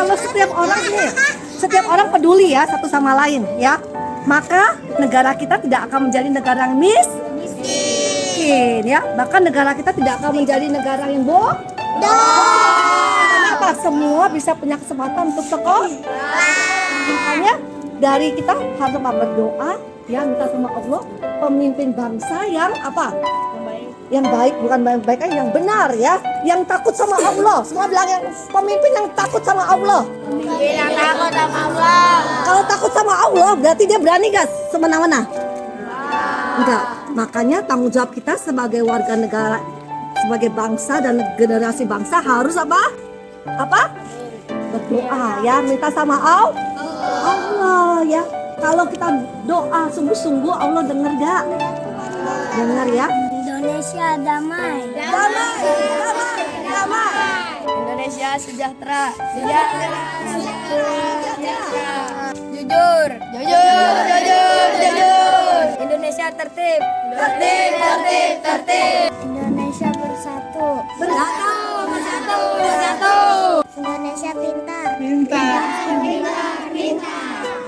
kalau setiap orang peduli ya satu sama lain ya, maka negara kita tidak akan menjadi negara yang miskin ya. Bahkan negara kita tidak akan menjadi negara yang bodoh. Kenapa? Semua bisa punya kesempatan untuk sekolah. Makanya dari kita harus berdoa ya, minta sama Allah pemimpin bangsa yang apa? Yang baik, bukan baik aja, yang benar ya, yang takut sama Allah. Semua bilang yang pemimpin yang takut sama Allah. Yang takut sama Allah. Kalau takut sama Allah berarti dia berani gak semena-mena? Enggak. Makanya tanggung jawab kita sebagai warga negara, sebagai bangsa dan generasi bangsa harus apa? Berdoa ya, minta sama Allah ya. Kalau kita doa sungguh-sungguh, Allah dengar gak? Dengar ya. Indonesia damai. Indonesia sejahtera. Jujur. Indonesia tertib. Indonesia bersatu. Indonesia pintar.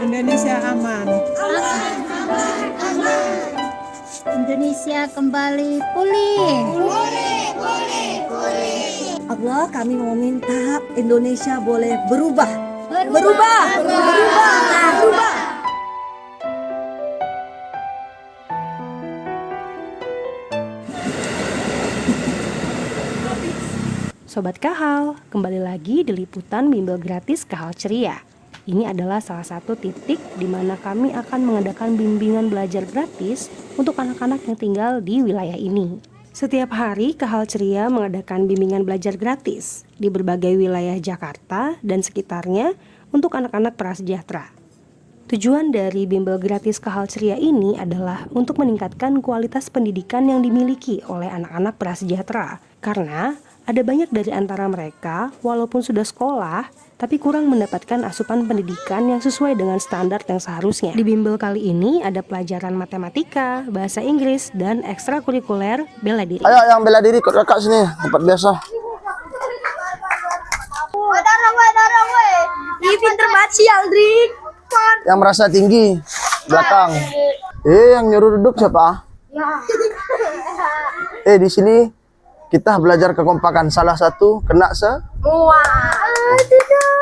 Indonesia aman. Indonesia kembali pulih. Allah, kami mau minta Indonesia boleh berubah. Sobat Kahal, kembali lagi di liputan bimbel gratis Kahal Ceria. Ini adalah salah satu titik di mana kami akan mengadakan bimbingan belajar gratis untuk anak-anak yang tinggal di wilayah ini. Setiap hari Kahal Ceria mengadakan bimbingan belajar gratis di berbagai wilayah Jakarta dan sekitarnya untuk anak-anak prasejahtera. Tujuan dari bimbel gratis Kahal Ceria ini adalah untuk meningkatkan kualitas pendidikan yang dimiliki oleh anak-anak prasejahtera. Karena ada banyak dari antara mereka walaupun sudah sekolah tapi kurang mendapatkan asupan pendidikan yang sesuai dengan standar yang seharusnya. Di bimbel kali ini ada pelajaran matematika, bahasa Inggris, dan ekstrakurikuler bela diri. Ayo yang bela diri ikut kakak sini, tempat biasa. Ini pinter banget sih Aldrik. Yang merasa tinggi, belakang. Yang nyuruh duduk siapa? Di sini kita belajar kekompakan. Salah satu kena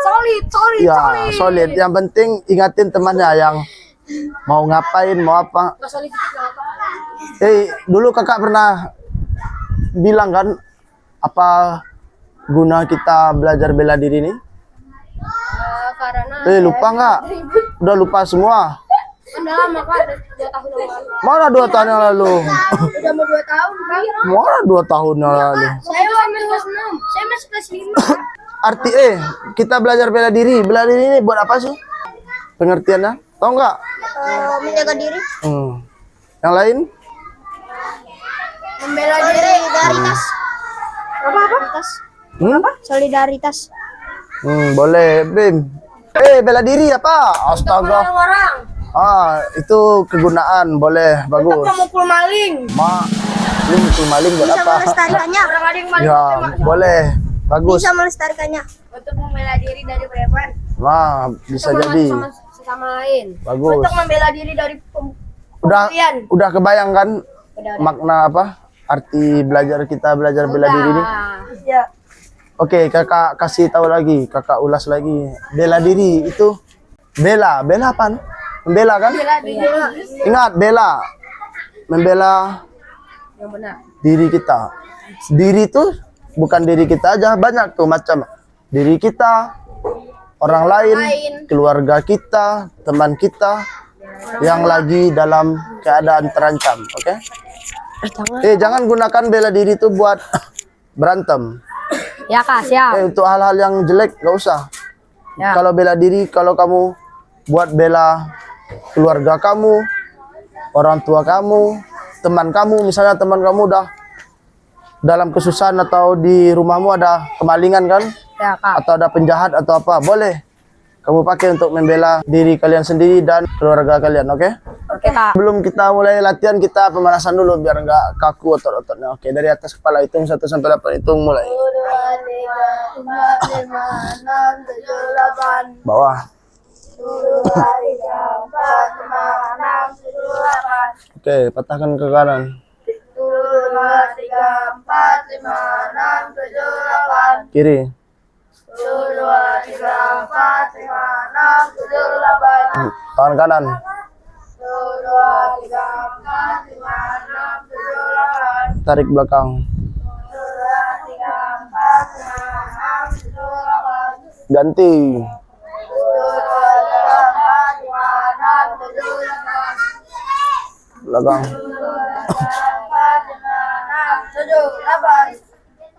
Solid. solid. Yang penting ingatin temannya yang mau ngapain, mau apa. Dulu kakak pernah bilang kan, apa guna kita belajar bela diri ini? Karena Lupa nggak? Udah lupa semua. udah lama kan, 2 tahun yang lalu. Mana 2 tahun yang lalu? Udah mau 2 tahun kan? Mana 2 tahun yang lalu? Saya masih kelas 6. Saya masih kelas 5. Arti kita belajar bela diri. Bela diri ini buat apa sih? Pengertiannya? Tahu nggak? Menjaga diri. Yang lain? Membela diri. Solidaritas. Apa? Solidaritas. Boleh, Bim. Bela diri apa? Astaga. Orang. Itu kegunaan, boleh, bagus. Untuk memukul maling. Ini mukul maling buat Bisa apa? melestarikannya. Orang ada yang maling. Ya, boleh, bagus. Bisa melestarikannya. Untuk membela diri dari preman. Bisa jadi. Sesama lain. Bagus. Untuk membela diri dari pembulian. Udah kebayang kan makna apa? Arti belajar bela diri ini? Ya. Oke, kakak kasih tahu lagi, kakak ulas lagi. Bela diri itu bela apa? Membela kan? Bela diri. Ingat, bela. Membela Yang benar. diri kita. Diri itu bukan diri kita aja, banyak tuh macam. Diri kita, orang lain, keluarga kita, teman kita yang lagi dalam keadaan terancam, oke? Jangan gunakan bela diri itu buat berantem. Ya Kak, siap. Untuk hal-hal yang jelek nggak usah. Ya. Kalau bela diri, kalau kamu buat bela keluarga kamu, orang tua kamu, teman kamu, misalnya teman kamu udah dalam kesusahan atau di rumahmu ada kemalingan kan, Ya Kak. atau ada penjahat atau apa, boleh kamu pakai untuk membela diri kalian sendiri dan keluarga kalian, oke? Oke, Kak. Sebelum kita mulai latihan, kita pemanasan dulu biar nggak kaku otot-ototnya. Oke, dari atas kepala hitung 1 sampai 8, hitung mulai. 2, 3, 4, 5, 6, 7, 8. Bawah. 2, 3, 4, 5, 6, 7, 8. Oke, patahkan ke kanan. 2, 3, 4, 5, 6, 7, 8. Kiri. 2, 3, 4, 5, 6, 7, 8. Tangan kanan. 2, 3, 4, 5, 6, 7, 8. Tarik belakang. 2, 3, 4, 5, 6, 7, 8. Ganti. 2, 3, 4, 5, 6, 7, 8. Belakang. 2, 4, 5, 6, 7, 8.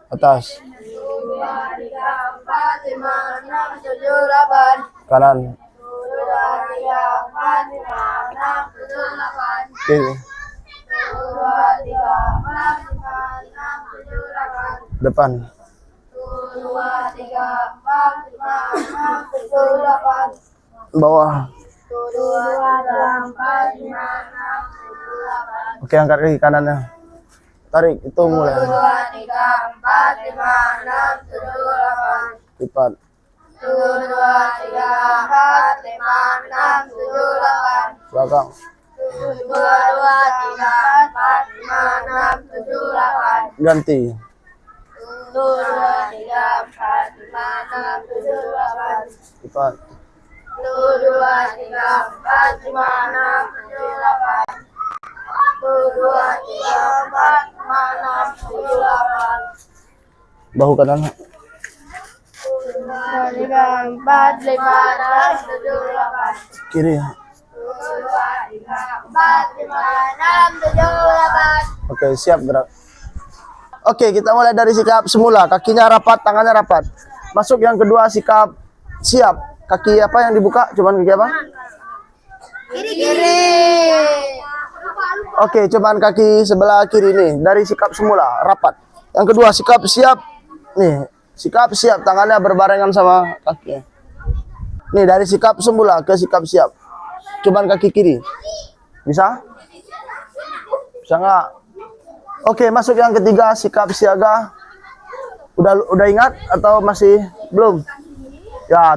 Atas. 2, 3, 4, 5, 6, 7, 8. Kanan. 2, 3, 4, 5, 6, 7, 8. Kiri. 2, 3, 4, 5, 6, 7, 8. Depan. 2, 3, 4, 5, 6, 7, 8. Bawah. 2, 3, 4, 5, 6, 7, 8. Oke, angkat kaki kanannya. Tarik, itu mulai. 2, 3, 4, 5, 6, 7, 8. Lipat. 2, 3, 4, 5, 6, 7, 8. Belakang. 2, 3, 4, 5, 6, 7, 8. Ganti. 2, 3, 4, 5, 6, 7, 8. Lipat. 2, 3, 4, 5, 6, 7, 8. 2, 3, 4, 5, 6, 7, 8. Bahu kanan. 2, 3, 4, 5, 6, 7, 8. Kiri. 2, 3, 4, 5, 6, 7, 8. Oke, siap gerak. Oke, kita mulai dari sikap semula. Kakinya rapat, tangannya rapat. Masuk yang kedua, sikap siap. Kaki apa yang dibuka? Cuman kaki apa? Kiri. Oke, cuman kaki sebelah kiri nih. Dari sikap semula, rapat. Yang kedua, sikap siap. Nih, sikap siap. Tangannya berbarengan sama kakinya. Nih, dari sikap semula ke sikap siap. Cuman kaki kiri. Bisa? Bisa nggak? Oke, masuk yang ketiga, sikap siaga. Udah ingat atau masih belum? Ya,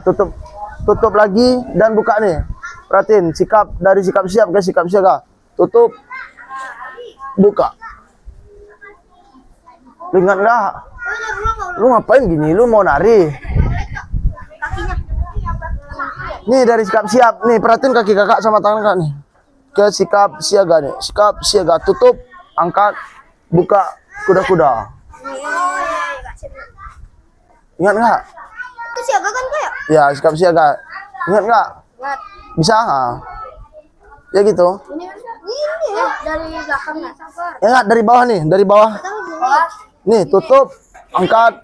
tutup lagi dan buka nih. Perhatiin, sikap dari sikap siap ke sikap siaga. Tutup, buka. Lu ingat nggak? Lu ngapain gini? Lu mau nari? Nih dari sikap siap. Nih, perhatiin kaki kakak sama tangan kakak nih. Ke sikap siaga nih. Sikap siaga, tutup, angkat, buka, kuda-kuda. Ingat nggak? Itu siaga kan kayak? Ya, sikap siaga. Ingat nggak? Ingat. Bisa? Ha? Ya gitu. Ini dari belakang nggak? Ingat dari bawah nih, dari bawah. Nih, tutup, angkat,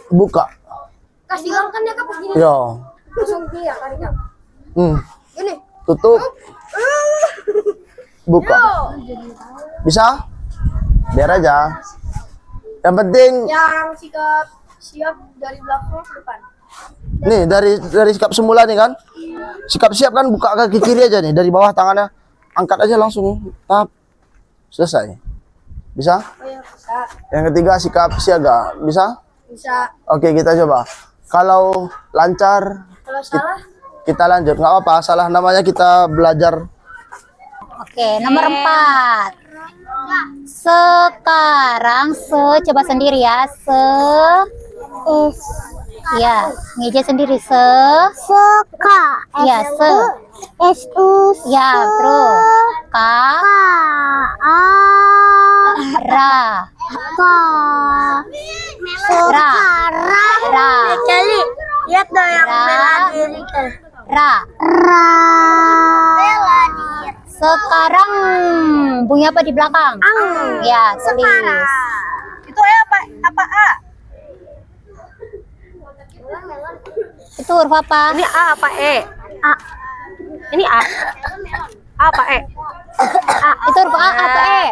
buka. Kasih kan dia kapok gini. Yo. Langsung dia tarik. Ini. Tutup, buka. Bisa? Biar aja. Yang penting Yang sikap siap dari belakang ke depan. nih dari sikap semula nih kan. Sikap siap kan buka kaki kiri aja nih dari bawah tangannya. Angkat aja langsung. Tap. Selesai. Bisa? Oh ya, bisa. Yang ketiga sikap siaga. Bisa? Bisa. Oke, kita coba. Kalau lancar Kalau salah, kita lanjut. Nggak apa-apa, salah namanya kita belajar. Oke, nomor 4. Sekarang coba sendiri ya. Ya, ngeja sendiri Seka. Ya, Ya, terus Ra. Kali lihat dong yang Ra. bela diri kan. Ra. Sekarang bunyi apa di belakang? Ya, tulis. Itu apa? Apa A? Itu huruf apa? Ini A apa E? A. Ini A. A apa E? Itu huruf A atau E?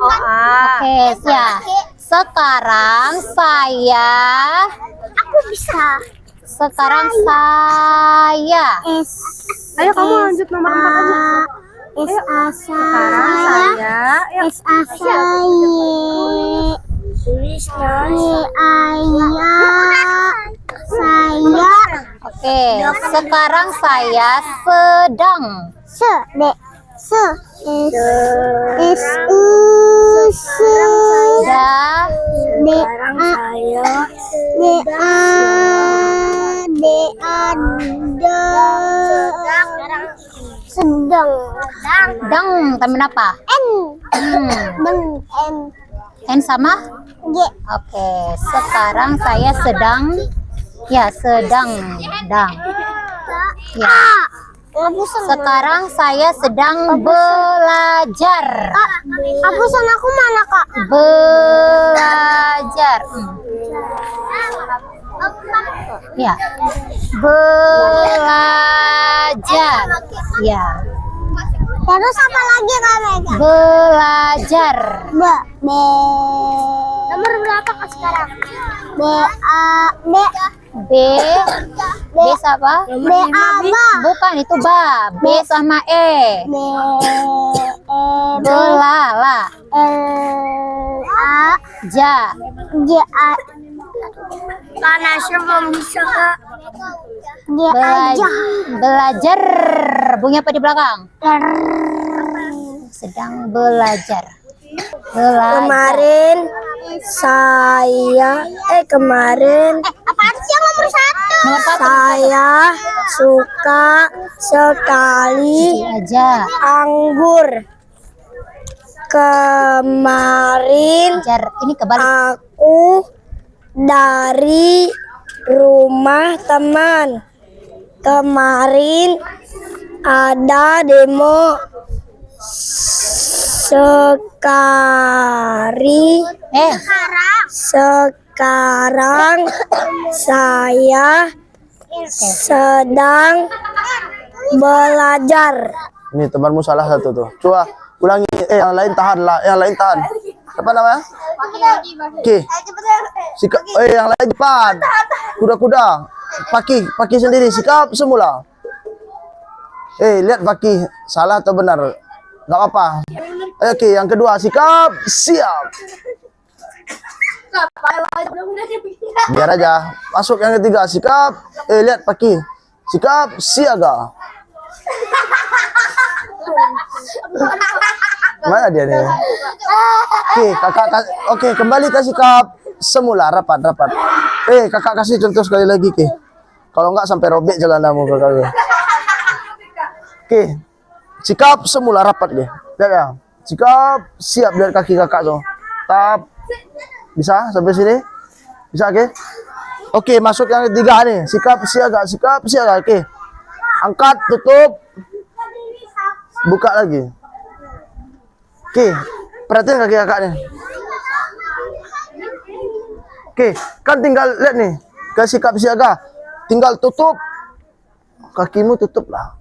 Oh A. Oke, siap. Sekarang saya. Aku bisa. Sekarang saya. Ayo kamu lanjut nomor 4 aja. Sekarang saya Oke, sekarang saya sedang. Dang, temen apa? N sama? Oke, sekarang saya sedang. Ya, sedang. Dang. Ya. Sekarang saya sedang belajar. Hapusan aku mana, Kak? Belajar. Ya. Belajar. Ya. Terus apa lagi, Kak Mega? Belajar. Nomor berapa, Kak, sekarang? B siapa? Bukan, itu ba. B sama E. Belala. Ja. Karena belum bisa, Kak. Belajar. Bunyi apa di belakang? Sedang belajar. Kemarin Apaan sih yang nomor 1? Nomor 1. saya suka sekali Aja. anggur. Kemarin Ini kebalik. aku dari rumah teman. Kemarin ada demo. Sekarang saya sedang belajar. Ini temanmu salah satu tuh. Coba ulangi. Yang lain tahan lah. Yang lain tahan. Apa namanya? Oke. Yang lain depan. Kuda-kuda. Paki sendiri. Sikap semula. Lihat Paki. Salah atau benar? Gak apa-apa. Oke, yang kedua. Sikap. Siap. Biar aja. Masuk yang ketiga. Sikap. Lihat Paki. Sikap. Siaga. Mana dia nih? Oke, kakak. Oke, kembali ke sikap semula. Rapat. Kakak kasih contoh sekali lagi, Ki. Kalau enggak sampai robek celanamu kakak. Oke. Sikap semula rapat, Ki. Lihat ya. Sikap siap dari kaki kakak tuh. Tap. Bisa sampai sini? Bisa, Ki? Oke, masuk yang ketiga nih. Sikap siaga. Oke. Angkat, tutup. Buka lagi. Oke, perhatiin kaki kakak nih. Oke, kan tinggal lihat nih. Ke sikap siaga. Tinggal tutup. Kakimu tutup lah.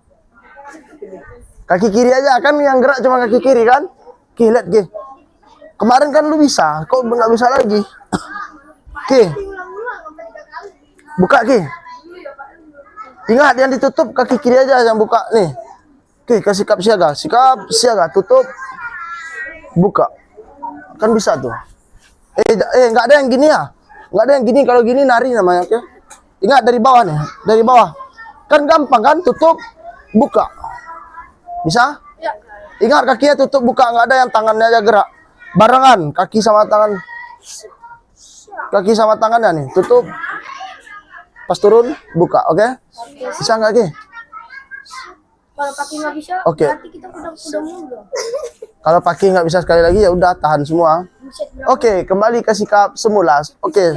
Kaki kiri aja. Kan yang gerak cuma kaki kiri kan. Oke, lihat, Ki. Kemarin kan lu bisa. Kok nggak bisa lagi? Oke. Buka, Ki. Ingat, yang ditutup kaki kiri aja yang buka nih. Oke, ke sikap siaga. Sikap siaga, tutup. Buka. Kan bisa tuh. Nggak ada yang gini ya. Nggak ada yang gini. Kalau gini nari namanya, oke. Ingat dari bawah nih. Dari bawah. Kan gampang kan? Tutup, buka. Bisa? Ingat kakinya tutup, buka. Nggak ada yang tangannya aja gerak. Barengan. Kaki sama tangan. Kaki sama tangannya nih. Tutup. Pas turun, buka. Oke? Bisa nggak, Ki? Kalau pakai nggak bisa, Oke. berarti kita kuda mulu. Kalau pakai nggak bisa sekali lagi, ya udah tahan semua. Oke, kembali ke sikap semula. Oke.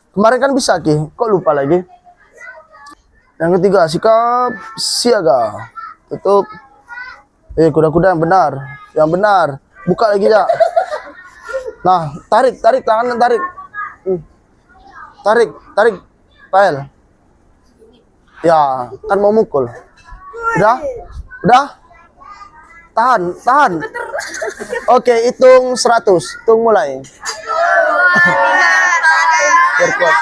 Kemarin kan bisa, Ki. Kok lupa lagi? Yang ketiga, sikap siaga. Tutup. Kuda-kuda yang benar. Yang benar. Buka lagi, ya. Nah, tarik tangan, tarik. Tarik. Pael. Ya, kan mau mukul. Udah? Tahan. Oke, hitung 100. Hitung mulai. Berkuat.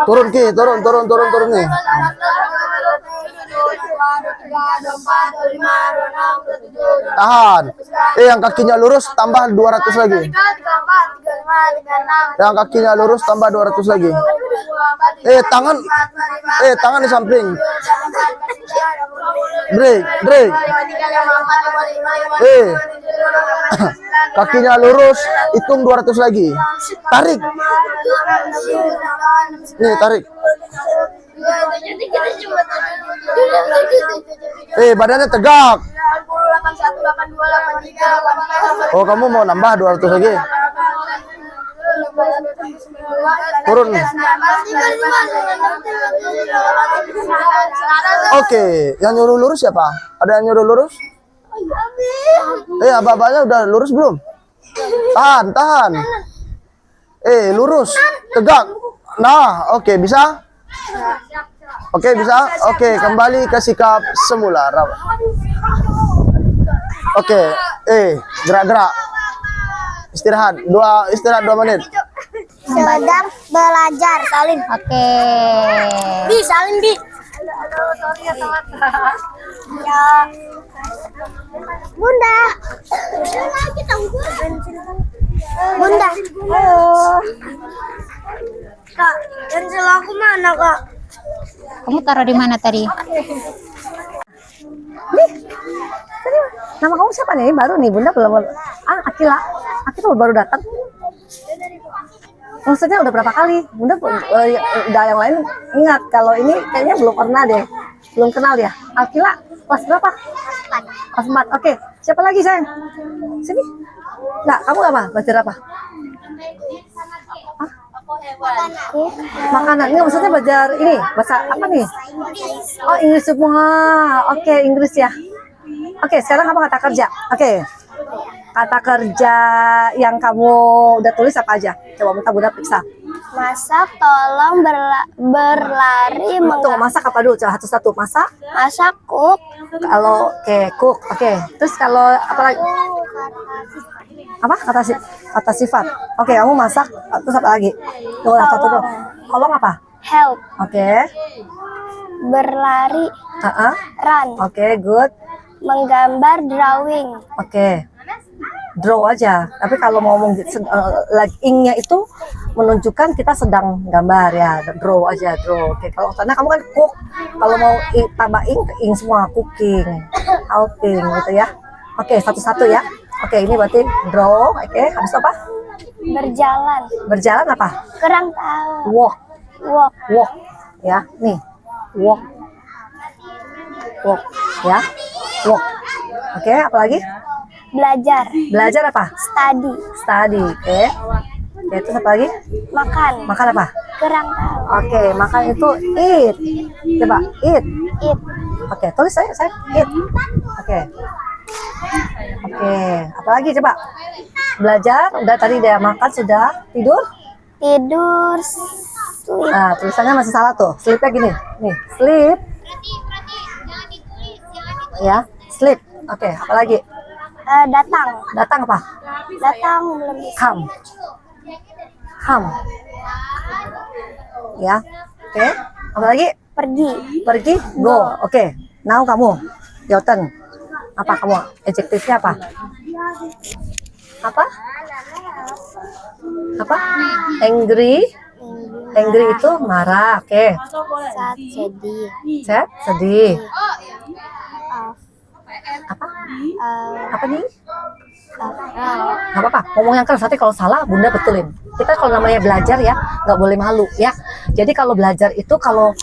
Turun Ki, turun nih. Tahan. Yang kakinya lurus tambah 200 lagi. Yang kakinya lurus tambah 200 lagi. Tangan di samping. Break. Kakinya lurus, hitung 200 lagi. Tarik. Nih, tarik. Badannya tegak. Oh, kamu mau nambah 200 lagi? Turun. Oke, yang nyuruh lurus siapa? Ada yang nyuruh lurus? Abah-abahnya udah lurus belum? Tahan. Lurus, tegak. Nah, oke, bisa? Oke, bisa? Oke, kembali ke sikap semula. Oke, gerak-gerak. Istirahat 2 menit. Sedang belajar. Salin. Oke. Salin, Bi. Ya. Bunda. Bunda. Kak, pensil aku mana, Kak? Kamu taruh di mana tadi? Nama kamu siapa nih? Baru nih, Bunda belum. Akila. Akila baru datang. Maksudnya udah berapa kali? Bunda udah yang lain ingat. Kalau ini kayaknya belum pernah deh. Belum kenal ya. Akila kelas berapa? Kelas 4. Oke. Siapa lagi, sayang? Sini. Enggak, kamu apa? Belajar apa? Makanan. Ini maksudnya belajar ini. Bahasa apa nih? Oh, Inggris semua. Oke, Inggris ya. Oke, sekarang kamu kata kerja. Oke. Kata kerja yang kamu udah tulis apa aja? Coba minta Bunda periksa. Masak, tolong, berlari, Tunggu, masak apa dulu? Coba satu-satu. Masak. masak, cook, Kalau cook. Oke. Terus kalau apa lagi? Apa? Kata sifat. Oke, kamu masak. Terus apa lagi? Tuh, satu tuh. Tolong apa? help, Oke. berlari, run, Oke, good. menggambar, drawing, Oke. Draw aja. Tapi kalau mau ngomong ing-nya itu menunjukkan kita sedang gambar ya. Draw aja, draw. Oke, kalau karena kamu kan cook. Kalau mau tambah ing semua cooking, helping gitu ya. Oke, satu-satu ya. Oke, ini berarti draw. Oke, habis apa? berjalan, Berjalan apa? kurang tahu, Walk. walk, Ya, nih. Walk ya. Walk. Oke, apa lagi? belajar, Belajar apa? study, Oke. Oke, terus apa lagi? makan, Makan apa? kurang tahu, Oke, makan itu eat. Coba eat. eat, Oke, tulis saya eat. Oke. Oke, apa lagi coba? Belajar, udah tadi dia makan sudah, tidur. tidur, sleep, Nah, tulisannya masih salah tuh. Sleepnya gini. Nih, sleep. Ya, sleep. Oke, apa lagi? datang, Datang apa? belum bisa, Come. Ya. Oke. Apa lagi? Pergi. Go. Oke. Now kamu. Your turn. Apa kamu? Adjektifnya apa? Apa? Angry. Angry itu marah. Oke. sad, sedih, Sedih. Apa? Apa nih? Gak apa-apa, ngomong yang keras. Nanti kalau salah Bunda betulin. Kita kalau namanya belajar ya nggak boleh malu ya. Jadi kalau belajar itu kalau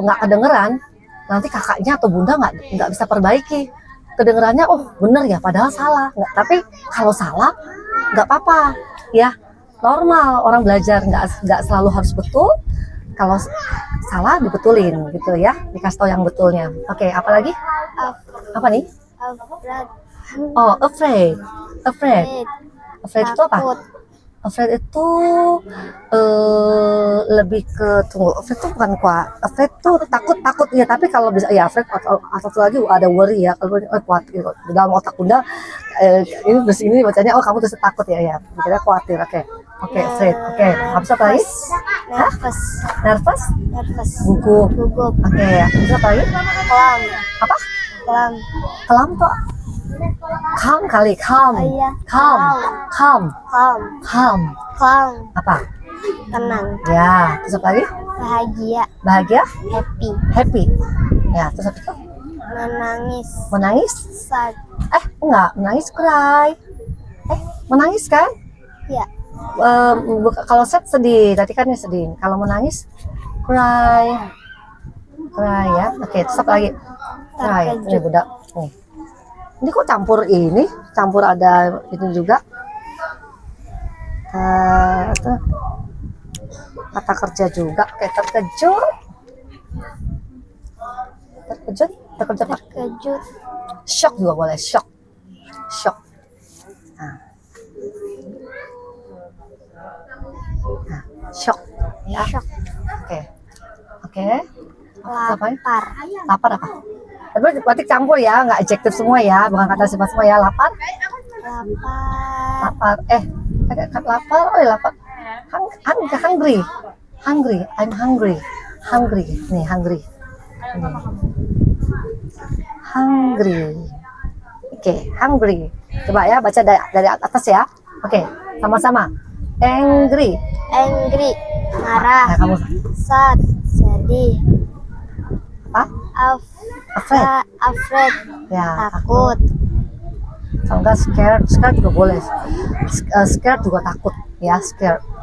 nggak kedengeran, nanti kakaknya atau Bunda nggak bisa perbaiki. Kedengerannya oh bener ya, padahal salah. Tapi kalau salah nggak apa-apa ya, normal. Orang belajar nggak selalu harus betul. Kalau salah dibetulin gitu ya, dikasih tahu yang betulnya. Oke, apa lagi? Apa nih? Oh, afraid itu apa? Afraid itu lebih ke afraid itu bukan kuat. Afraid itu takut ya. Tapi kalau bisa ya afraid atau satu lagi ada worry ya. Kalau khawatir di dalam otak Bunda ini bacanya oh kamu tuh takut ya. Dikira khawatir. Oke. Oke, afraid. Oke, habis apa lagi? Nervous. Nervous? Nervous. Gugup. Gugup. Oke, habis apa lagi? Kelam. Apa? Kelam. Kelam tuh calm kali, calm. Oh, iya. Calm. Calm. Calm. Calm. Calm. Apa? Tenang. Ya, terus apa lagi? Bahagia. Bahagia? Happy. Happy. Ya, terus apa itu? Menangis. Menangis? Sad. Enggak, menangis cry. Menangis kan? Ya. Kalau sad sedih, tadi kan ya sedih. Kalau menangis cry. Cry ya. Oke, terus apa lagi? Cry. Ini budak. Nih. Ini kok campur ada itu juga. Kata kerja juga, kayak terkejut. Terkejut apa? Terkejut. Shock juga boleh, shock. Nah, shock. Ya. Shock. Oke. Apa? Lapar. Lapar apa? Tapi berarti campur ya, nggak adjektif semua ya, bukan kata sifat semua ya. Lapar? Lapar. Ada kata lapar, lapar. Hungry. I'm hungry. Nih, hungry. Oke, hungry. Coba ya, baca dari atas ya. Oke, sama-sama. Angry. Marah. Nah, kamu Sad. Sedih. apa? Afraid. Afraid. Ya, Takut. kalau enggak scared juga boleh. Scared juga takut ya,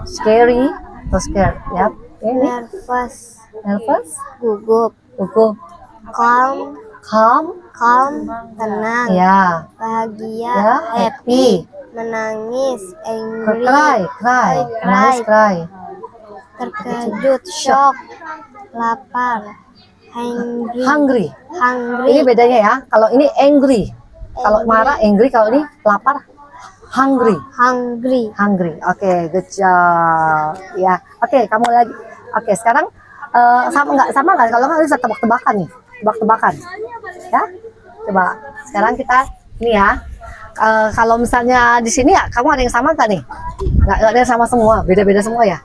scary atau scared ya. Ini nervous, Gugup. Calm. Tenang. Ya. Bahagia. Ya, happy. Menangis. Angry. Cry. Menangis, cry. Terkejut. Shock. Lapar. Hungry. Hungry. Ini bedanya ya. Kalau ini angry. Kalau marah angry, kalau ini lapar hungry. Oke, good job. Ya. Oke, kamu lagi. Oke, sekarang sama nggak? Kalau nggak bisa tebak-tebakan nih. Tebak-tebakan. Ya. Coba. Sekarang kita ini ya. Kalau misalnya di sini ya, kamu ada yang sama nggak nih? Nggak ada yang sama semua. Beda-beda semua ya.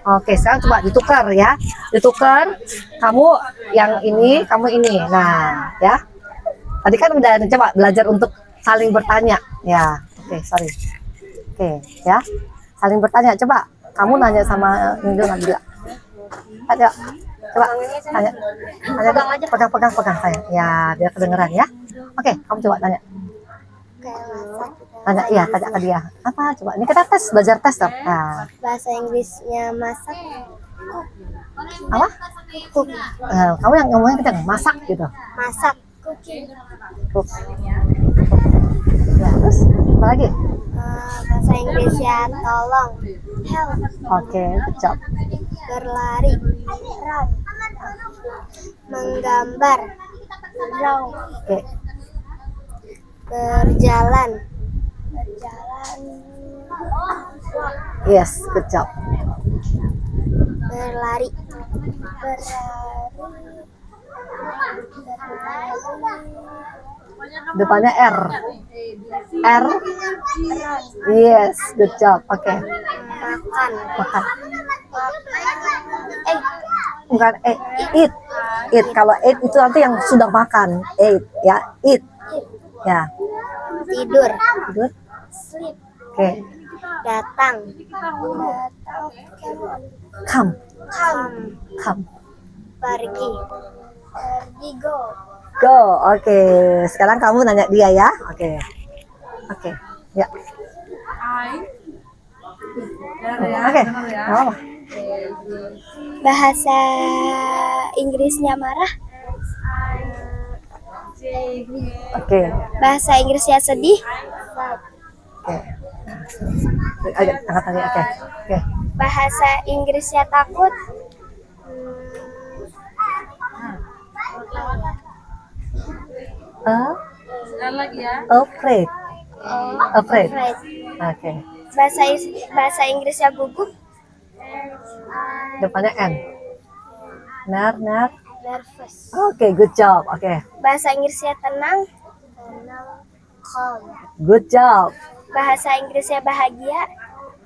Oke, sekarang coba ditukar ya. Ditukar. Kamu yang ini, kamu ini. Nah, ya. Tadi kan udah coba belajar untuk saling bertanya. Ya, oke, sorry. Oke, ya. Saling bertanya. Coba kamu nanya sama Nindul Nabila. Ayo, coba tanya. Pegang saya. Ya, biar kedengeran ya. Oke, kamu coba tanya. Tanya ke dia. Apa? Coba. Ini kita belajar tes. Nah. Bahasa Inggrisnya masak. Apa? Cook. Kamu yang ngomongnya kencang, masak gitu. Masak. Cooking. Cook. Ya, terus apa lagi? Bahasa Inggrisnya tolong. Help. Oke, good job. Berlari. Run. Menggambar. Draw. Oke. Berjalan. Yes, good job. Berlari. Depannya R. Yes, good job. Oke. Makan. Bukan eat. Kalau eat itu nanti yang sudah makan. Eat ya, eat. Ya. Tidur. Sleep. Oke. Datang. Come. Pergi. Go. Go. Oke. Sekarang kamu nanya dia ya. Oke. Ya. Oke. Apa? Bahasa Inggrisnya marah. Oke. Bahasa Inggrisnya sedih. Oke. Ayo, angkat tadi. Oke. Bahasa Inggrisnya takut. Afraid. Afraid. Afraid. Oke. Bahasa Inggrisnya gugup. Depannya N. Nervous. Oke, good job. Oke. Bahasa Inggrisnya tenang. Calm. Good job. Bahasa Inggrisnya bahagia.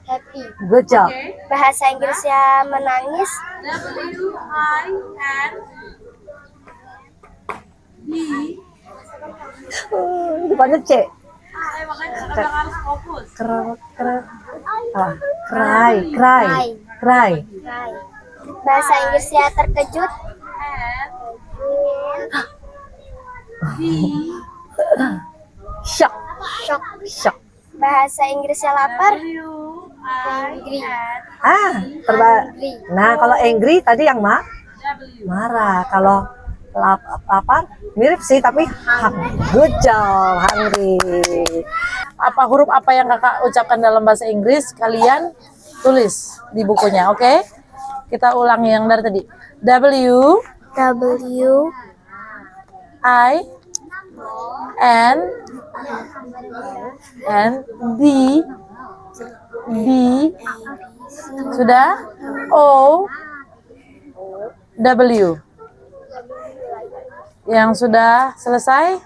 Happy. Good job. Bahasa Inggrisnya menangis. Depannya C. Cry. Cry. Cry. Bahasa Inggrisnya terkejut. Shock. Shock. Shock. Bahasa Inggrisnya lapar. Angry. Nah, kalau angry tadi yang marah. Kalau lapar mirip sih, tapi good job, hungry. Apa huruf apa yang kakak ucapkan dalam bahasa Inggris, kalian tulis di bukunya, oke? Kita ulangi yang dari tadi. W, W, I, N, D, sudah? O, W. Yang sudah selesai?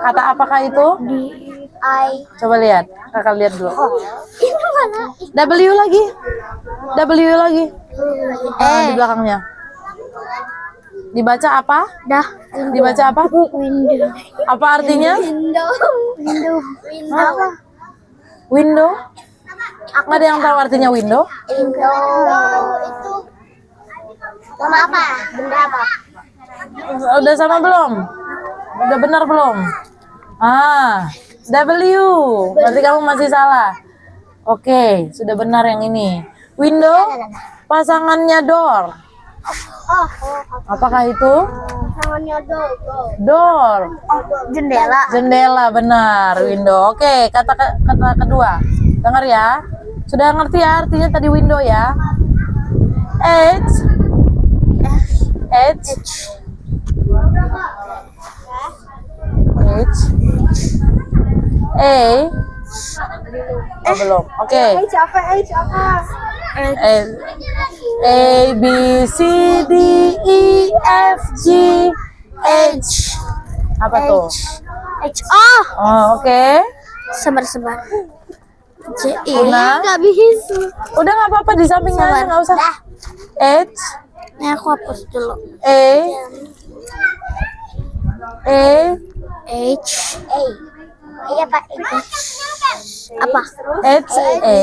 Kata apakah itu? I. Coba lihat, kakak lihat dulu. Itu mana? W lagi. Di belakangnya. Dibaca apa? Dah. Dibaca apa? Window. Apa artinya? Window. Window? Nggak ada yang tahu artinya window? Window itu nama apa? Benda apa? Udah sama belum? Udah benar belum? W. Berarti kamu masih salah. Oke, sudah benar yang ini. Window, pasangannya door. Apakah itu? Tangannya Door. jendela. Jendela, benar. Window. Oke, kata kedua. Dengar ya. Sudah ngerti ya artinya tadi window ya? H. A. Belum. Oke. A, B, C, D, E, F, G, H. Apa tuh? H. Oh, Oh, oke. sebar-sebar. J. Una. Nggak bisa. Udah nggak apa-apa di sampingnya aja, nggak usah. H, Nah, aku hapus dulu. A, H. Iya Pak. Apa? H, A.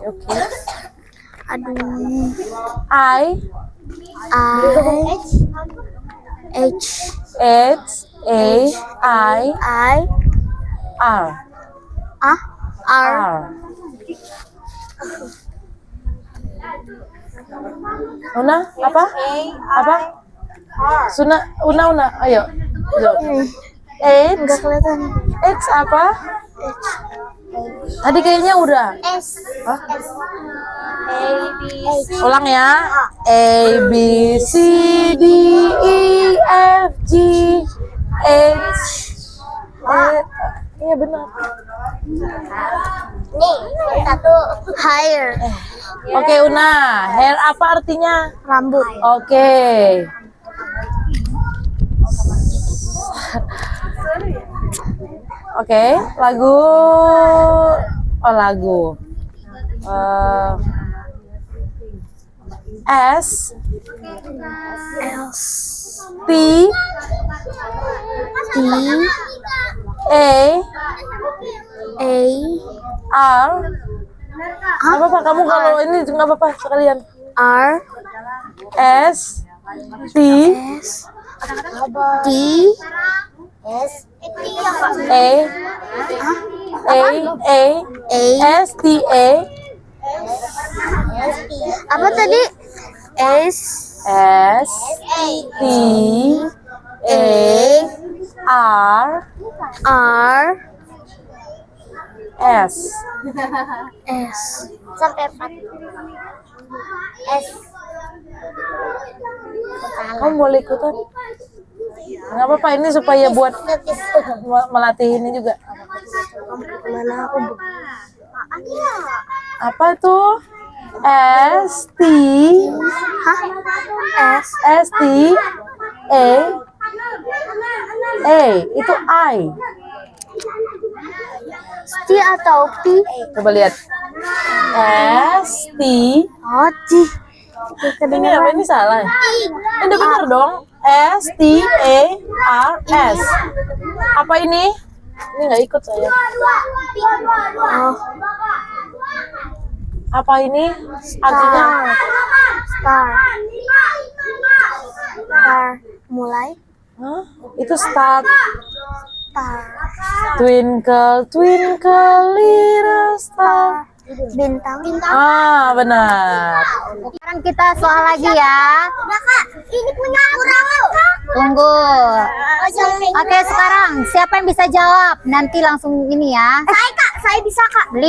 Oke. Aduh. I, H. A, R. R. Una, apa? Apa? Una, ayo. Nggak kelihatan. H apa? Tadi kayaknya udah. S. Hah? A, B, C. Ulang ya. A, B, C, D, E, F, G, H. Iya benar. Nih, satu. Higher. Oke, Una. Hair apa artinya? Rambut. Oke. Oke, lagu. S, T, A, R. Nggak apa-apa, kamu kalau ini nggak apa-apa sekalian. R. S, T, D. S. S, T, A. Apa tadi? S. S, T, A, R, R. S. S. Sampai 4. S. Kamu boleh ikutan? Nggak apa-apa, ini supaya buat melatih ini juga. Mana aku? Apa tuh? S, T, Hah? S. S, T, A, itu I. T atau P? Coba lihat. S, T. Oh, T. Ini apa? Ini salah. Ini udah benar dong. S, T, A, R, S. Apa ini? Ini nggak ikut saya. Oh, Apa ini? Artinya star. Star. Mulai. Hah? Itu start. Star. Twinkle, twinkle, little star. Bintang. Ah, benar. Sekarang kita soal lagi ya. Udah kak, ini punya aku. Tunggu. Oke, sekarang siapa yang bisa jawab? Nanti langsung ini ya. Saya bisa kak. 5.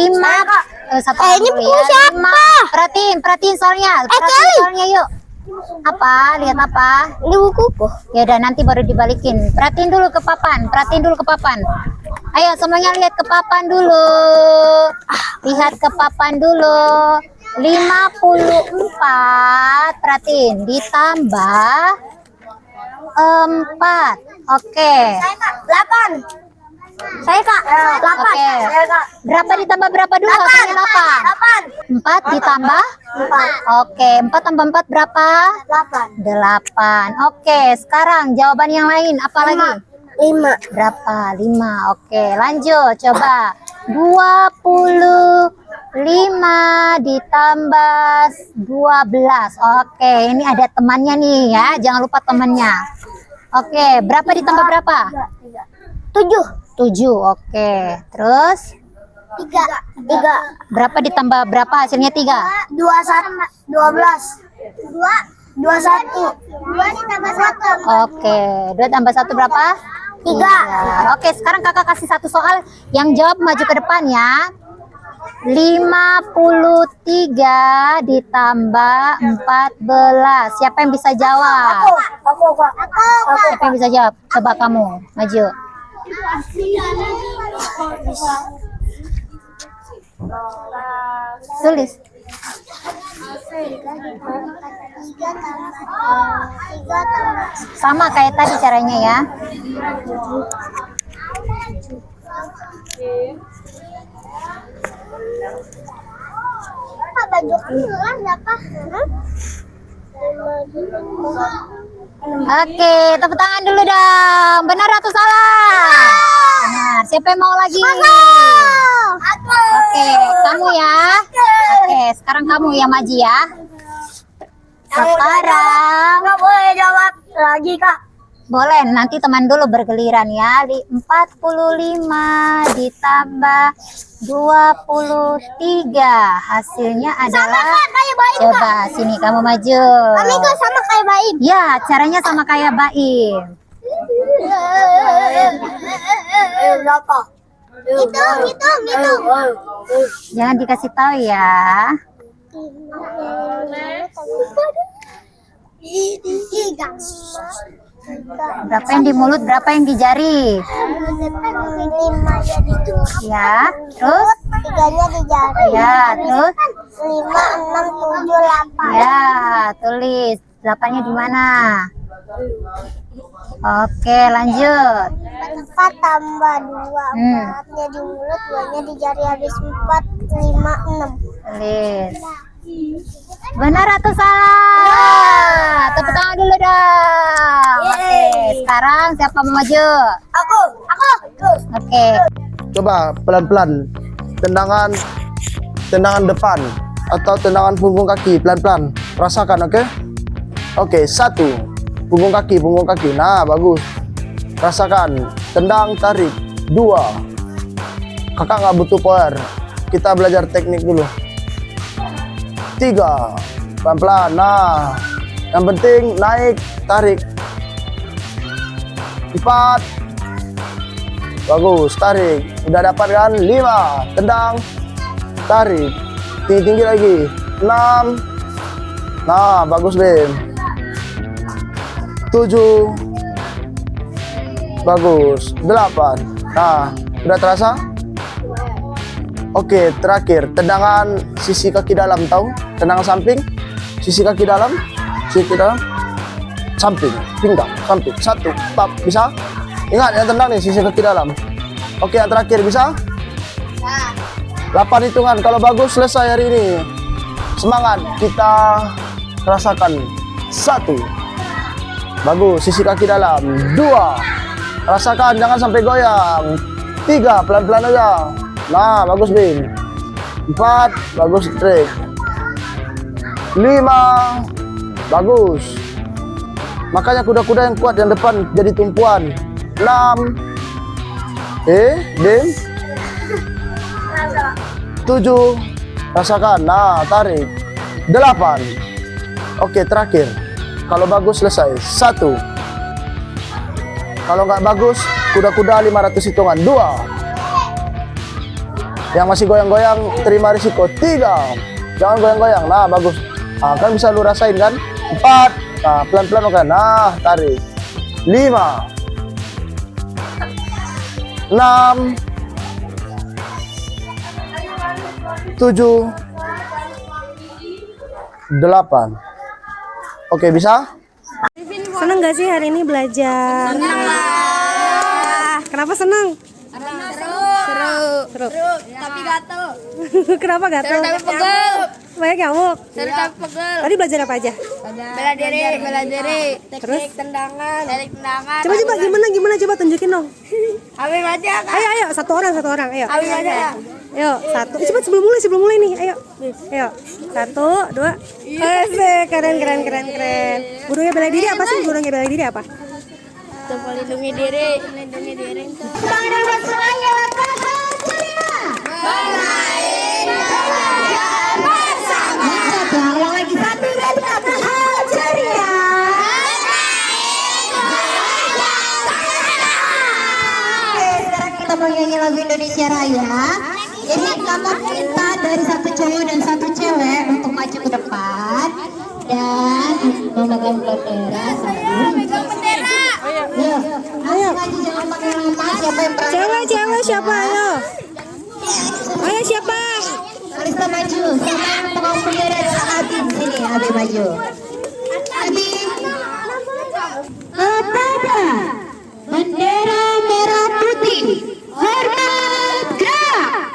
Ini punya siapa? Perhatiin soalnya. Perhatiin soalnya yuk. Apa? Lihat apa? Ini bukuku. Ya udah nanti baru dibalikin. Perhatiin dulu ke papan. Ayo semuanya lihat ke papan dulu. Lihat ke papan dulu. 54. Perhatiin ditambah 4. Oke. Saya kak, 8. Saya kak, 8. Oke. Saya kak, Berapa ditambah berapa dulu? Hasilnya 8. 4 ditambah 4. Oke, 4 tambah 4 berapa? 8. 8. Oke, sekarang jawaban yang lain apa lagi? 5. Berapa? 5. Oke, lanjut. Coba. 25 ditambah 12. Oke, ini ada temannya nih ya. Jangan lupa temannya. Oke, berapa ditambah berapa? 7. 7. Oke. Terus 3. berapa ditambah berapa? Hasilnya 3. 12. 21. 2 ditambah 1. Oke, 2 tambah 1 berapa? 3. Oke, sekarang kakak kasih satu soal yang jawab maju ke depan ya. 53 ditambah 14. Siapa yang bisa jawab? Aku. Siapa yang bisa jawab? Coba kamu, maju. Tulis. 3 Sama kayak tadi caranya ya. Apa baju kamu berapa? Oke, tepuk tangan dulu dong. Benar atau salah? Benar. Siapa yang mau lagi? Aku. Oke, kamu ya. Oke, sekarang kamu yang maju ya. Sekarang Nggak boleh jawab lagi kak. boleh nanti teman dulu bergiliran ya. 45 ditambah 23. Hasilnya adalah Kayak baik. coba sini kamu maju. Kami kok sama kayak baik. Ya, caranya sama kayak Baim. Berapa? Hitung. Jangan dikasih tahu ya. 3. Berapa yang di mulut, berapa yang di jari? 5 jadi 2. Ya, terus? 3-nya di jari. Ya, terus? 5, 6, 7, 8. Ya, tulis. 8-nya di mana? Oke, lanjut. 4 tambah 2. 4-nya di mulut, 2-nya di jari. Habis 4, 5, 6. Tulis. Benar atau salah? Tepuk tangan dulu dong. Oke, sekarang siapa mau maju? Aku. Oke. Coba pelan-pelan. Tendangan depan atau tendangan punggung kaki pelan-pelan. Rasakan, oke? Oke, 1. Punggung kaki. Nah, bagus. Rasakan. Tendang, tarik. 2. Kakak nggak butuh power. Kita belajar teknik dulu. 3. Pelan-pelan. Nah, yang penting naik, tarik. 4. Bagus, tarik. Udah dapat kan? 5. Tendang, tarik. Tinggi-tinggi lagi. 6. Nah, bagus, Bim. 7. Bagus. 8. Nah, udah terasa? Oke, terakhir tendangan sisi kaki dalam, tahu? Tendangan samping, sisi kaki dalam, samping, pinggang, samping. 1, tap, bisa? Ingat yang tendang nih, sisi kaki dalam. Oke, yang terakhir bisa? 8 hitungan. Kalau bagus selesai hari ini. Semangat, kita rasakan. 1. Bagus, sisi kaki dalam. 2. Rasakan, jangan sampai goyang. 3, pelan-pelan aja. Nah, bagus Bim. 4, bagus trik. 5, bagus. Makanya kuda-kuda yang kuat yang depan jadi tumpuan. 6, Bim. 7, rasakan. Nah, tarik. 8. Oke, terakhir. Kalau bagus selesai. 1. Kalau nggak bagus, kuda-kuda 500 hitungan. 2. Yang masih goyang-goyang, terima risiko. 3. Jangan goyang-goyang. Nah, bagus. Nah, kan bisa lu rasain kan. 4. Nah, pelan-pelan oke. Nah, tarik. 5. 6. 7. 8. Oke, bisa? Seneng gak sih hari ini belajar? Seneng lah. Kenapa seneng? Seru. Tapi gatel. Kenapa gatel? Tapi pegel. Banyak nyamuk. Seru tapi pegel. Tadi belajar apa aja? Bela diri. Teknik tendangan. Coba gimana coba tunjukin dong. Ambil aja kan. Ayo satu orang ayo. Ambil aja. Ayo, 1. Cepat sebelum mulai nih. Ayo. 1, 2. Asik, keren. Burungnya bela diri apa sih? Burungnya bela diri apa? Untuk melindungi diri. Semangat buat semuanya. Bermain belajar bersama. Ulang lagi 1, 2, 3. Hal ceria. Oke, sekarang kita mau nyanyi lagu Indonesia Raya. Jadi kamu minta dari satu cowok dan satu cewek untuk maju ke depan dan memegang bendera sambil Megang bendera. Ayo maju, jangan pakai lama. Siapa yang berani? Cewek siapa? Ayo siapa? Arista maju. Siapa yang pegang bendera adalah Abi. Sini Abi maju. Abi. Kepada bendera merah putih. Hormat gerak.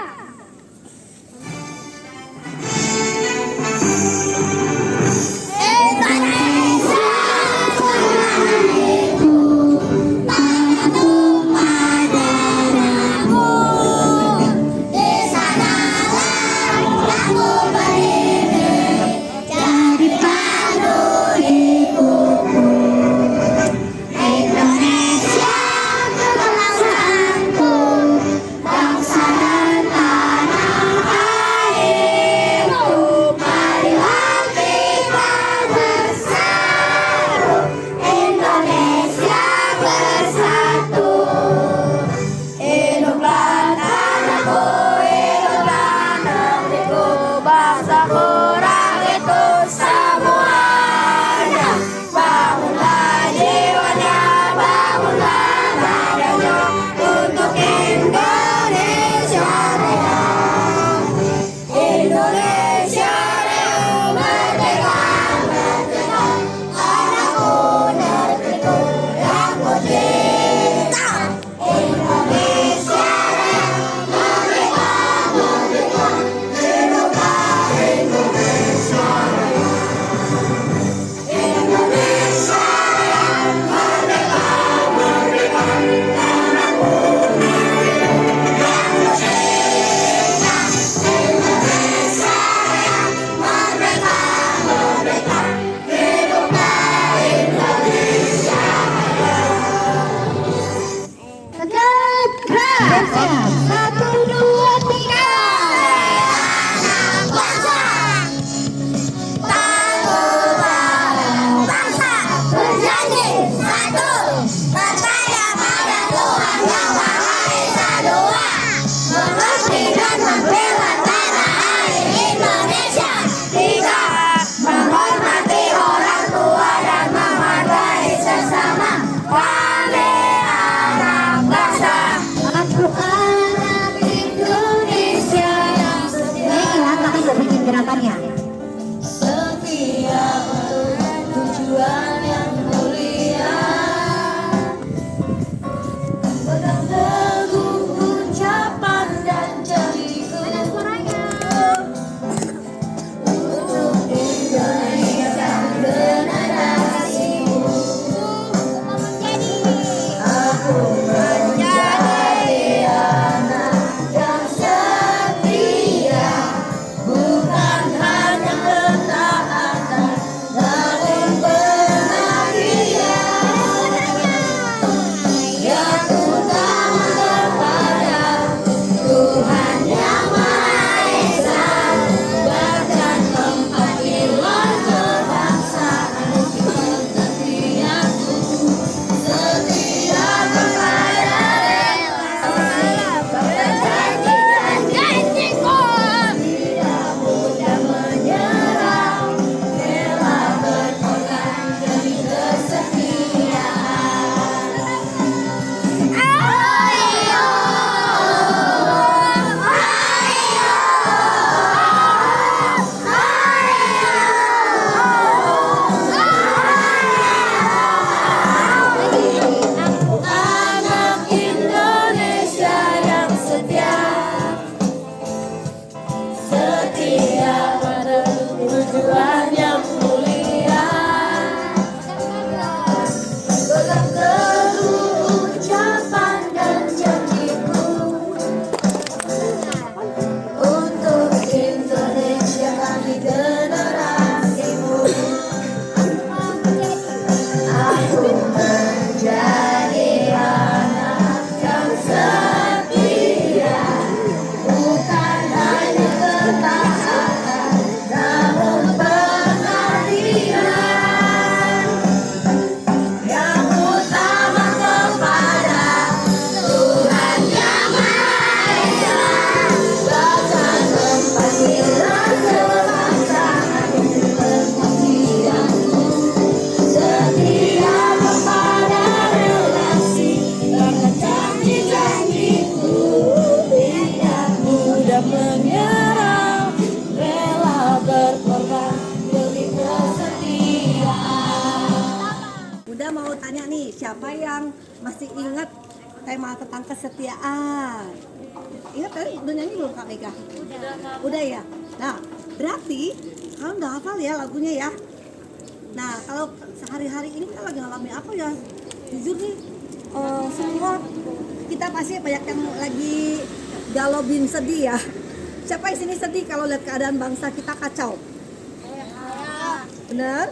nih, siapa yang masih ingat tema tentang kesetiaan? Ingat tadi udah nyanyi belum Kak Mega? Udah ya. Nah, berarti kalian udah hafal ya lagunya ya. Nah, kalau sehari-hari ini kita lagi ngalamin apa ya? Jujur nih, semua kita pasti banyak yang lagi galau bin sedih ya. Siapa yang sini sedih kalau lihat keadaan bangsa kita kacau? Bener?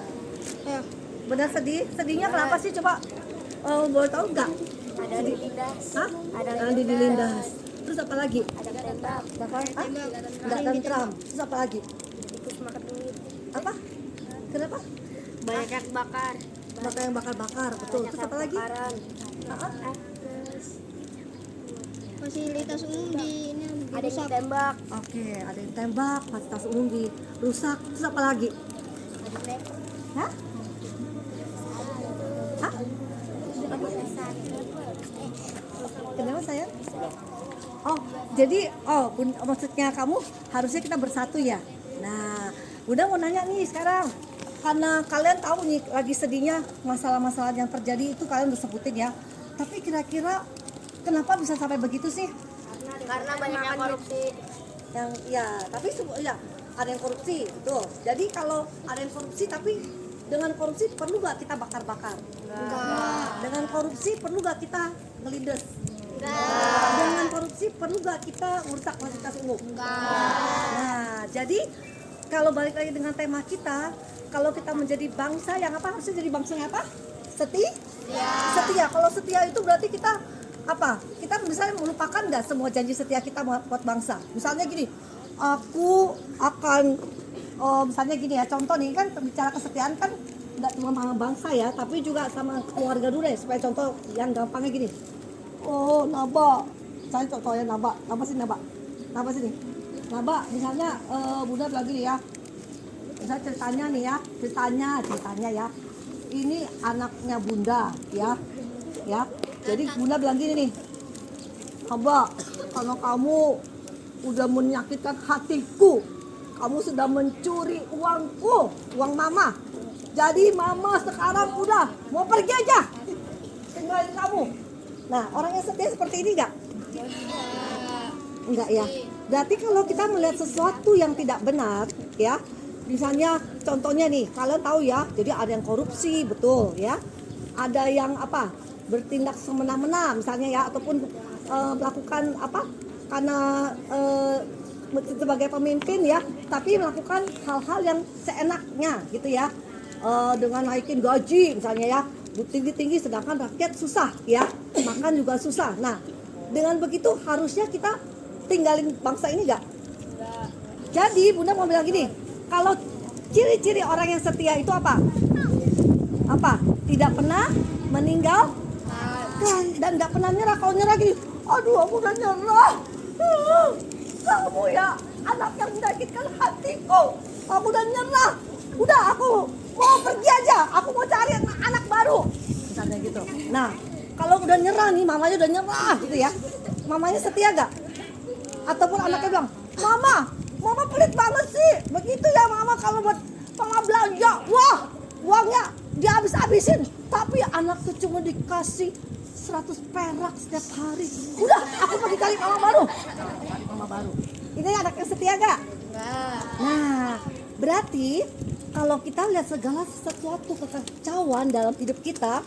Bener sedih? Sedihnya kenapa sih? Coba boleh tahu nggak? Ada di lindas. Hah? Ada di dilindas. Terus apa lagi? Ada tembak. Apa? Nggak tentram. Terus apa lagi? Tikus makan duit. Apa? Kenapa? Banyak yang bakar. Bakar yang bakar-bakar, betul. Terus apa lagi? Ah, Fasilitas umum ada yang tembak. Oke, ada yang tembak, fasilitas umum dirusak. Terus apa lagi? Hah? Hah? Kenapa sayang? Oh, jadi maksudnya kamu harusnya kita bersatu ya. Nah, udah mau nanya nih sekarang. Karena kalian tahu nih lagi sedihnya masalah-masalah yang terjadi itu kalian udah sebutin ya. Tapi kira-kira kenapa bisa sampai begitu sih? Karena banyak yang korupsi. Yang ya, tapi ya ada yang korupsi, betul. Jadi kalau ada yang korupsi tapi dengan korupsi perlu gak kita bakar-bakar? Enggak. Dengan korupsi perlu gak kita ngelindes? Enggak. Dengan korupsi perlu gak kita merusak fasilitas umum? Enggak. Nah, jadi kalau balik lagi dengan tema kita, kalau kita menjadi bangsa yang apa, harusnya jadi bangsa yang apa? Setia. Kalau setia itu berarti kita apa? Kita misalnya melupakan nggak semua janji setia kita buat bangsa. Misalnya gini, aku akan misalnya gini ya, contoh nih kan bicara kesetiaan kan nggak cuma sama bangsa ya, tapi juga sama keluarga dulu deh. Supaya contoh yang gampangnya gini. Oh, Naba, misalnya contohnya Naba sini. Naba, misalnya Bunda bilang gini ya. Misalnya ceritanya ya. Ini anaknya Bunda ya. Jadi Bunda bilang gini nih, Abah, kalau kamu udah menyakitkan hatiku, kamu sudah mencuri uangku, uang mama. Jadi mama sekarang udah mau pergi aja, tinggalin kamu. Nah, orang yang setia seperti ini enggak? Enggak ya. Berarti kalau kita melihat sesuatu yang tidak benar, ya, misalnya contohnya nih, kalian tahu ya, jadi ada yang korupsi, betul ya. Ada yang apa? Bertindak semena-mena misalnya ya, ataupun melakukan apa? Karena sebagai pemimpin ya, tapi melakukan hal-hal yang seenaknya gitu ya. Dengan naikin gaji misalnya ya, tinggi-tinggi sedangkan rakyat susah ya, makan juga susah. Nah, dengan begitu harusnya kita tinggalin bangsa ini enggak? Jadi Bunda mau bilang gini, kalau ciri-ciri orang yang setia itu apa? Apa? Tidak pernah meninggalkan dan nggak pernah nyerah. Kalau nyerah gini, aduh aku udah nyerah. Kamu ya anak yang menyakitkan hatiku. Aku udah nyerah. Udah aku mau pergi aja. Aku mau cari anak baru. Misalnya gitu. Nah, kalau udah nyerah nih, mamanya udah nyerah gitu ya. Mamanya setia gak? Ataupun anaknya bilang, Mama pelit banget sih. Begitu ya Mama kalau buat Mama belanja. Wah, uangnya dihabis-habisin. Tapi anakku cuma dikasih 100 perak setiap hari. Udah, aku pergi cari mama baru. Ini anak yang setia gak? Enggak. Nah, berarti kalau kita lihat segala sesuatu kekacauan dalam hidup kita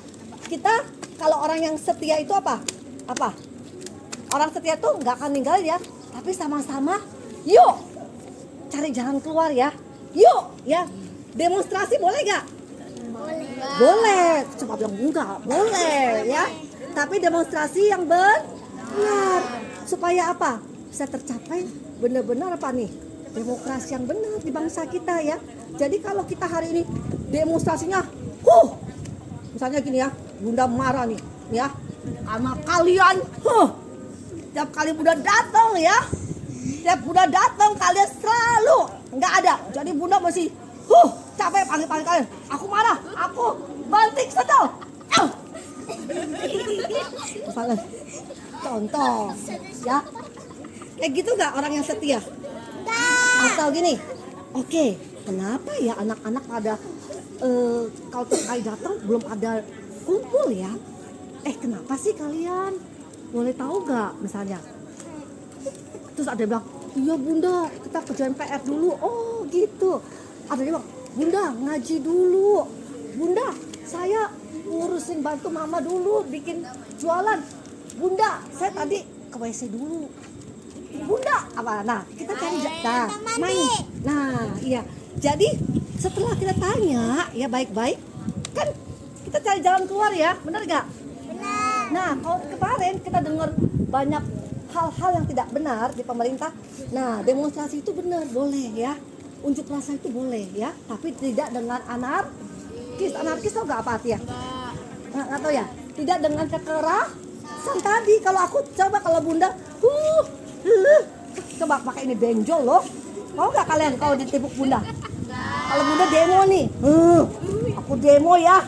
kalau orang yang setia itu apa? Orang setia tuh nggak akan ninggalin ya, tapi sama-sama yuk cari jalan keluar ya. Yuk ya, demonstrasi boleh gak? Boleh. Coba bilang enggak, boleh ya. Tapi demonstrasi yang benar supaya apa? Bisa tercapai benar-benar apa nih? Demokrasi yang benar di bangsa kita ya. Jadi kalau kita hari ini demonstrasinya, misalnya gini ya, Bunda marah nih, ya, sama kalian, tiap kali Bunda datang ya, kalian selalu nggak ada. Jadi Bunda masih, capek panggil kalian. Aku marah, aku banting sendal. Misalnya, contoh, ya, kayak gitu nggak orang yang setia? Atau gini, oke, kenapa ya anak-anak pada kalau terkait datang belum ada kumpul ya. Kenapa sih kalian? Boleh tahu gak misalnya? Terus ada yang bilang, iya bunda kita kerjain PR dulu. Oh gitu. Ada yang bilang, bunda ngaji dulu. Bunda saya ngurusin bantu mama dulu bikin jualan. Bunda saya tadi ke WC dulu. Bunda apa? Nah kita cari main. Nah iya. Jadi setelah kita tanya ya baik-baik, kan kita cari jalan keluar ya, benar gak? Benar. Nah kalau kemarin kita dengar banyak hal-hal yang tidak benar di pemerintah. Nah demonstrasi itu benar, boleh ya. Unjuk rasa itu boleh ya, tapi tidak dengan anarkis. Anarkis tau gak apa artinya? Nggak tahu ya. Tidak dengan kekerasan tadi. Kalau aku coba kalau bunda, coba pakai ini benjol loh. Mau nggak kalian kalau ditepuk bunda? Kalau bunda demo nih, aku demo ya.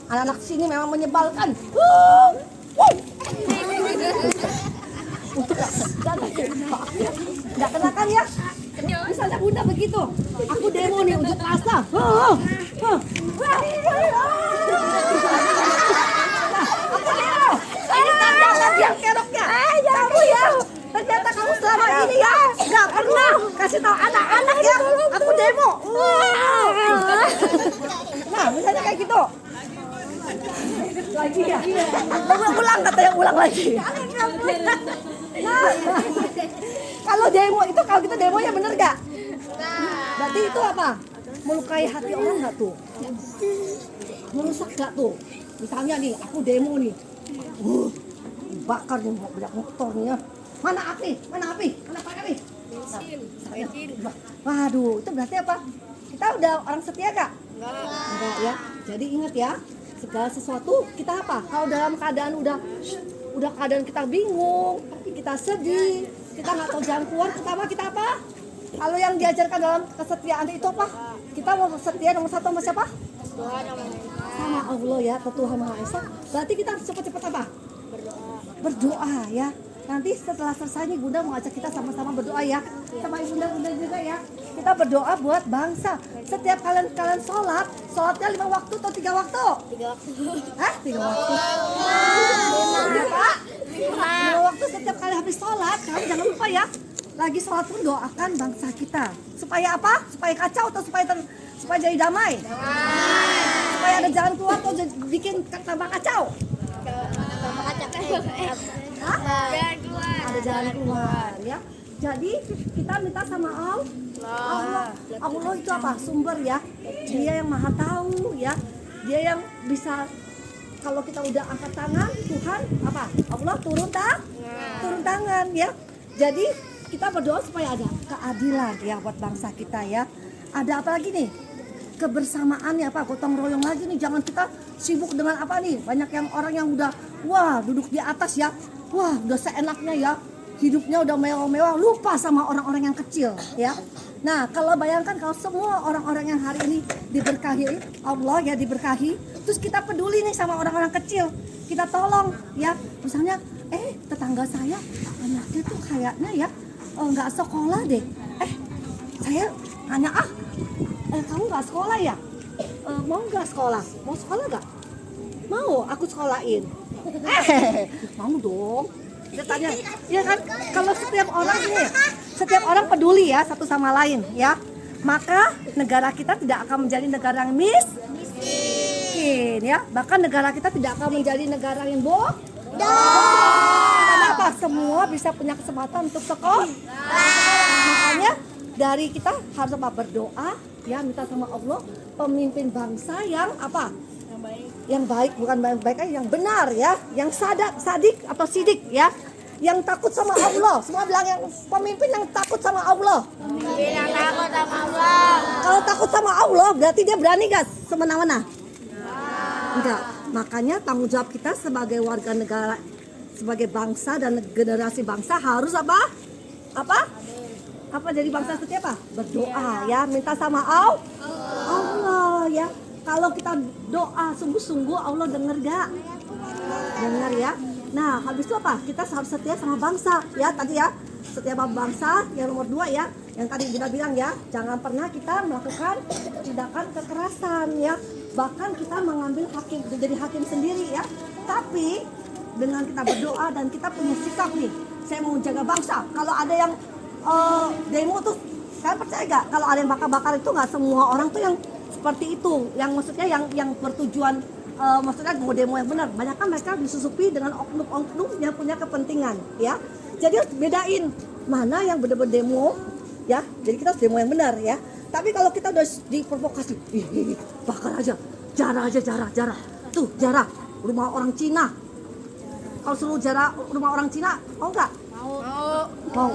Anak-anak sini memang menyebalkan. Nggak kenakan ya? Misalnya bunda begitu, aku demo nih unjuk rasa. Ini tantangan yang keroknya. Kamu ya, ternyata kamu selama ini ya nggak pernah kasih tahu anak-anak ya. Aku demo. Nah, misalnya kayak gitu. Lagi ya. Ulang katanya ulang lagi. Nah, kalau demo itu kalau kita demo ya bener gak? Berarti itu apa? Melukai hati orang nggak tuh? Merusak gak tuh? Misalnya nih, aku demo nih. Bakar nih banyak motor nih ya. Mana api? Mana api? Mana pakai api? Waduh, itu berarti apa? Kita udah orang setia gak? Enggak ya. Jadi ingat ya, segala sesuatu kita apa? Kalau dalam keadaan udah keadaan kita bingung, kita sedih, kita nggak tahu jalan keluar, pertama kita apa? Kalau yang diajarkan dalam kesetiaan itu apa? Kita mau setia nomor satu sama siapa? Sama Allah ya, Tuhan Maha Esa. Berarti kita harus cepat-cepat apa? Berdoa ya. Nanti setelah selesai nih Bunda mau ajak kita sama-sama berdoa ya. Sama Bunda juga ya. Kita berdoa buat bangsa. Setiap kalian sholatnya 5 waktu atau 3 waktu? 3 waktu. Hah? 3 waktu. Berapa? 5 waktu setiap kali habis sholat. Kalian jangan lupa ya. Lagi sholat pun doakan bangsa kita. Supaya apa? Supaya kacau atau supaya jadi damai? Supaya ada jalan keluar atau bikin tambah kacau? Ada jalan keluar ya. Jadi kita minta sama Allah. Allah itu apa? Sumber ya. Dia yang maha tahu ya. Dia yang bisa, kalau kita udah angkat tangan, Tuhan apa? Allah turun tangan ya. Jadi kita berdoa supaya ada keadilan ya buat bangsa kita ya. Ada apa lagi nih? Kebersamaan ya Pak, gotong royong lagi nih. Jangan kita sibuk dengan apa nih? Banyak yang orang yang udah duduk di atas ya. Wah, udah seenaknya ya. Hidupnya udah mewah-mewah, lupa sama orang-orang yang kecil ya. Nah, kalau bayangkan kalau semua orang-orang yang hari ini diberkahi Allah ya, diberkahi, terus kita peduli nih sama orang-orang kecil. Kita tolong ya. Misalnya, tetangga saya anaknya tuh kayaknya ya nggak sekolah deh. Saya nanya kamu nggak sekolah ya? Mau nggak sekolah? Mau sekolah nggak? Mau, aku sekolahin. Mau dong. Dia tanya, ya kan? Kalau setiap orang peduli ya satu sama lain ya, maka negara kita tidak akan menjadi negara yang miskin ya. Bahkan negara kita tidak akan menjadi negara yang bodoh. Kenapa? Semua bisa punya kesempatan untuk sekolah. Makanya dari kita harus berdoa ya, minta sama Allah pemimpin bangsa yang apa? Yang baik, bukan baik aja, yang benar ya, yang sadik atau sidik ya, yang takut sama Allah. Semua bilang yang pemimpin yang takut sama Allah. Yang takut sama Allah. Kalau takut sama Allah berarti dia berani gak semena-mena? Enggak. Makanya tanggung jawab kita sebagai warga negara, sebagai bangsa dan generasi bangsa harus apa? Apa jadi bangsa seperti apa? Berdoa ya, minta sama Allah ya. Kalau kita doa sungguh-sungguh, Allah dengar gak? Dengar ya. Nah, habis itu apa? Kita harus setia sama bangsa ya tadi ya. Setia sama bangsa yang nomor 2 ya. Yang tadi kita bilang ya, jangan pernah kita melakukan tindakan kekerasan ya. bahkan kita mengambil hakim, jadi hakim sendiri ya. Tapi dengan kita berdoa dan kita punya sikap nih, saya mau menjaga bangsa. Kalau ada yang demo tuh, kalian percaya gak? Kalau ada yang bakar-bakar itu nggak semua orang tuh yang seperti itu, yang maksudnya yang bertujuan maksudnya mau demo yang benar. Banyak kan mereka disusupi dengan oknum-oknum yang punya kepentingan ya. Jadi harus bedain mana yang benar-benar demo ya. Jadi kita harus demo yang benar ya. Tapi kalau kita udah diprovokasi, bakar aja, jarah. Tuh jarah rumah orang Cina. Kalau suruh jarah rumah orang Cina, mau nggak? Mau.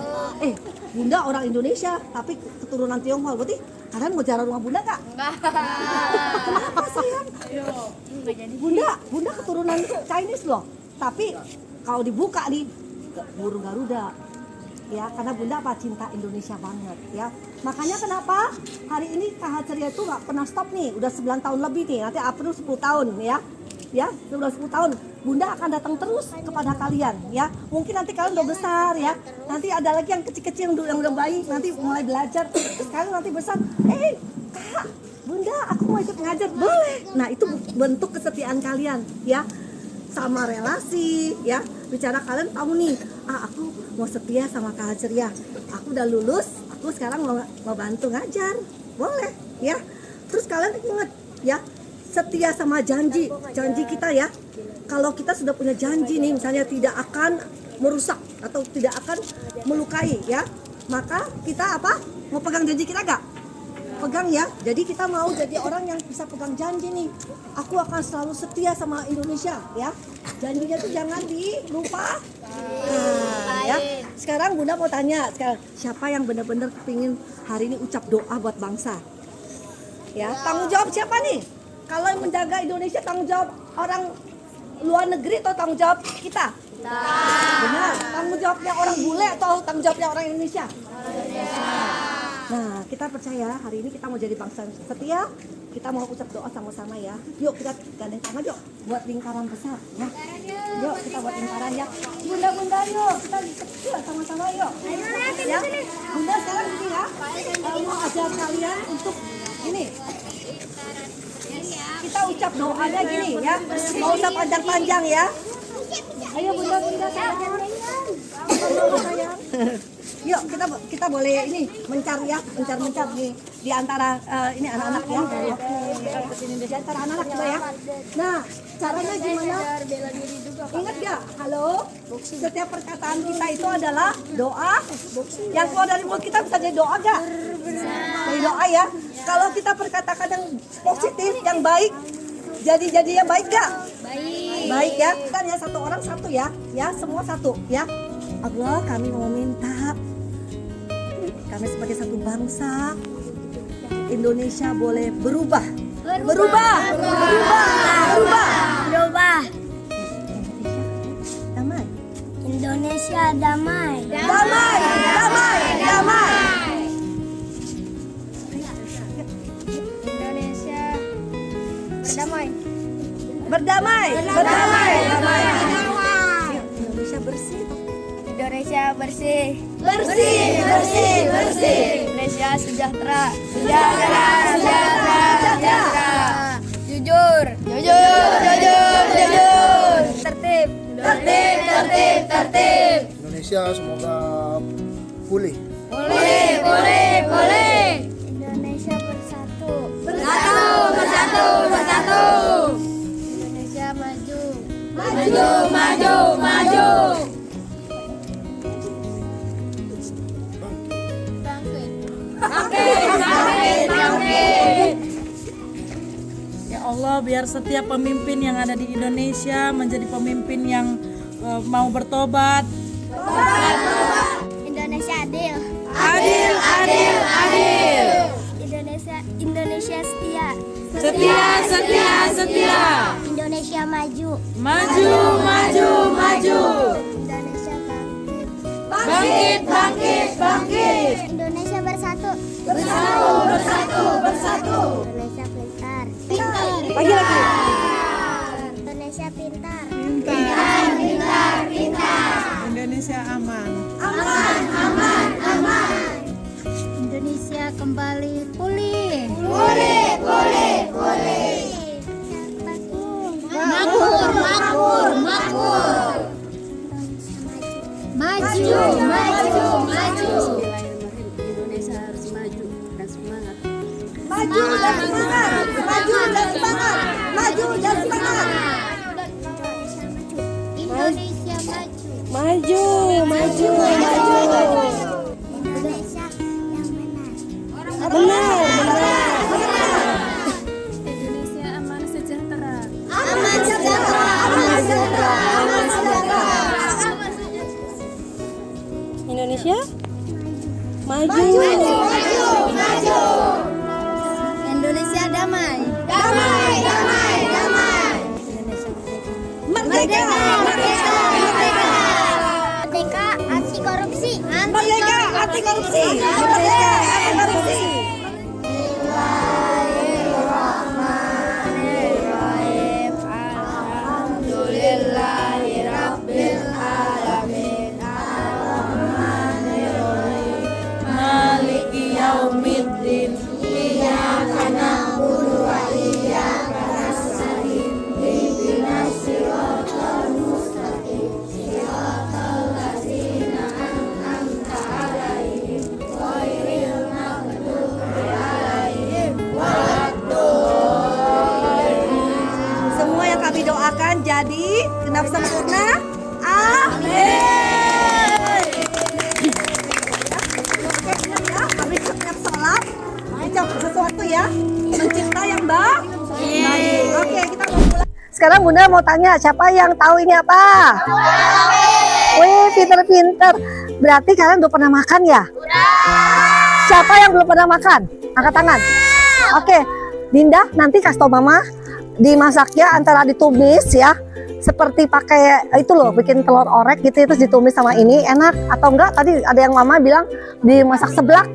Bunda orang Indonesia, tapi keturunan Tionghoa, berarti kalian mau jarah rumah Bunda nggak? Kenapa sayang? Bunda keturunan Chinese loh. Tapi kalau dibuka nih, burung Garuda. Ya, karena Bunda apa? Cinta Indonesia banget ya. Makanya kenapa hari ini KH Ceria itu nggak pernah stop nih. Udah 9 tahun lebih nih, nanti April 10 tahun ya. Ya, sudah 10 tahun. Bunda akan datang terus kepada kalian ya. Mungkin nanti kalian udah besar ya. Nanti ada lagi yang kecil-kecil yang udah bayi, nanti mulai belajar. Sekarang nanti besar, Kak, Bunda aku mau ikut ngajar, boleh. Nah, itu bentuk kesetiaan kalian ya. Sama relasi ya. Bicara kalian tahu nih, aku mau setia sama KH Ceria. Aku udah lulus, aku sekarang mau bantu ngajar. Boleh ya. Terus kalian ingat ya, setia sama janji kita ya. Kalau kita sudah punya janji nih, misalnya tidak akan merusak atau tidak akan melukai ya, maka kita apa? Mau pegang janji kita gak? Pegang ya. Jadi kita mau jadi orang yang bisa pegang janji nih. Aku akan selalu setia sama Indonesia ya. Janjinya tuh jangan dilupa. Ya. Sekarang Bunda mau tanya, sekarang siapa yang benar-benar pengen hari ini ucap doa buat bangsa? Ya, tanggung jawab siapa nih? Kalau yang menjaga Indonesia tanggung jawab orang luar negeri atau tanggung jawab kita? Benar. Tanggung jawabnya orang bule atau tanggung jawabnya orang Indonesia? Nah, kita percaya hari ini kita mau jadi bangsa setia. Kita mau ucap doa sama-sama ya. Yuk kita gandeng tangan yuk buat lingkaran besar ya. Yuk kita buat lingkaran ya. Bunda yuk kita kecil sama-sama yuk. Ya. Bunda sekarang gini ya. Mau ajar kalian untuk ini. Kita ucap doanya gini ya. Mau usah panjang-panjang ya. Ayo Bunda sayang. Yuk kita boleh ini mencar nih di antara ini anak-anak ya. Di antara anak-anak juga ya. Nah, caranya gimana? Ingat gak? Halo? Setiap perkataan kita itu adalah doa. Yang keluar dari mulut kita bisa jadi doa gak? Jadi doa ya. Kalau kita perkatakan yang positif, yang baik, jadi yang baik gak? Baik ya. Kan ya satu orang satu ya. Ya, semua satu ya. Allah, kami mau minta kami sebagai satu bangsa Indonesia boleh berubah. Damai. Indonesia damai. Damai. Indonesia berdamai. Berdamai. Indonesia bersih. Indonesia bersih. Indonesia sejahtera. Jujur. Tertib. Indonesia semoga pulih. Indonesia bersatu. Indonesia maju. Ya Allah, biar setiap pemimpin yang ada di Indonesia menjadi pemimpin yang mau bertobat. Indonesia adil. Indonesia setia. Indonesia maju. Indonesia bangkit. Indonesia bersatu. Indonesia pintar. Lagi. Indonesia pintar. Indonesia aman. Indonesia kembali pulih. Maju. Indonesia damai. Merdeka. Merdeka anti korupsi. Merdeka anti korupsi. Merdeka anti korupsi. Maliki yaumiddin. Iyyaka na'budu wa iyyaka nasta'in. Ihdinas siratal mustaqim. Siratal ladzina an'amta 'alaihim ghairil maghdubi 'alaihim waladdallin. Semua yang kami doakan jadi genap sempurna. Amin. Oke, ingat ya, kami setiap sholat ucap sesuatu ya, mencipta yang baik. Oke, kita mau mulai. Sekarang Bunda mau tanya, siapa yang tahu ini apa? Wih, pinter-pinter. Berarti kalian udah pernah makan ya? Siapa yang belum pernah makan? Angkat tangan. Oke, Dinda nanti kasih tau Mama dimasaknya antara ditumis ya, seperti pakai itu loh, bikin telur orek gitu, terus ditumis sama ini enak, atau enggak tadi ada yang Mama bilang dimasak seblak,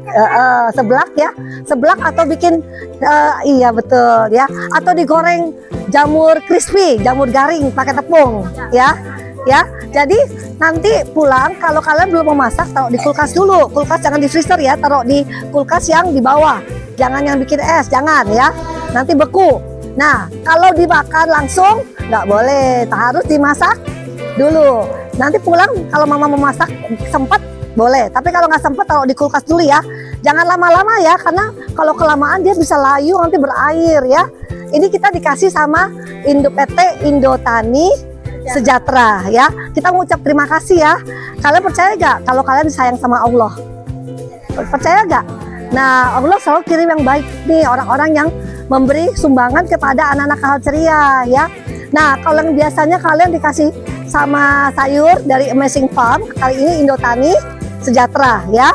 seblak ya, seblak atau bikin iya betul ya, atau digoreng jamur crispy, jamur garing pakai tepung ya. Ya, jadi nanti pulang kalau kalian belum memasak taruh di kulkas dulu, kulkas jangan di freezer ya, taruh di kulkas yang di bawah, jangan yang bikin es, jangan ya, nanti beku. Nah, kalau dimakan langsung nggak boleh, harus dimasak dulu. Nanti pulang kalau Mama memasak sempat boleh, tapi kalau nggak sempat taruh di kulkas dulu ya. Jangan lama-lama ya, karena kalau kelamaan dia bisa layu nanti berair ya. Ini kita dikasih sama PT Indotani Sejahtera ya. Kita mengucap terima kasih ya. Kalian percaya gak kalau kalian disayang sama Allah? Percaya gak? Nah, Allah selalu kirim yang baik nih, orang-orang yang memberi sumbangan kepada anak-anak Kahal Ceria ya. Nah, kalau yang biasanya kalian dikasih sama sayur dari Amazing Farm, kali ini Indotani Sejahtera ya.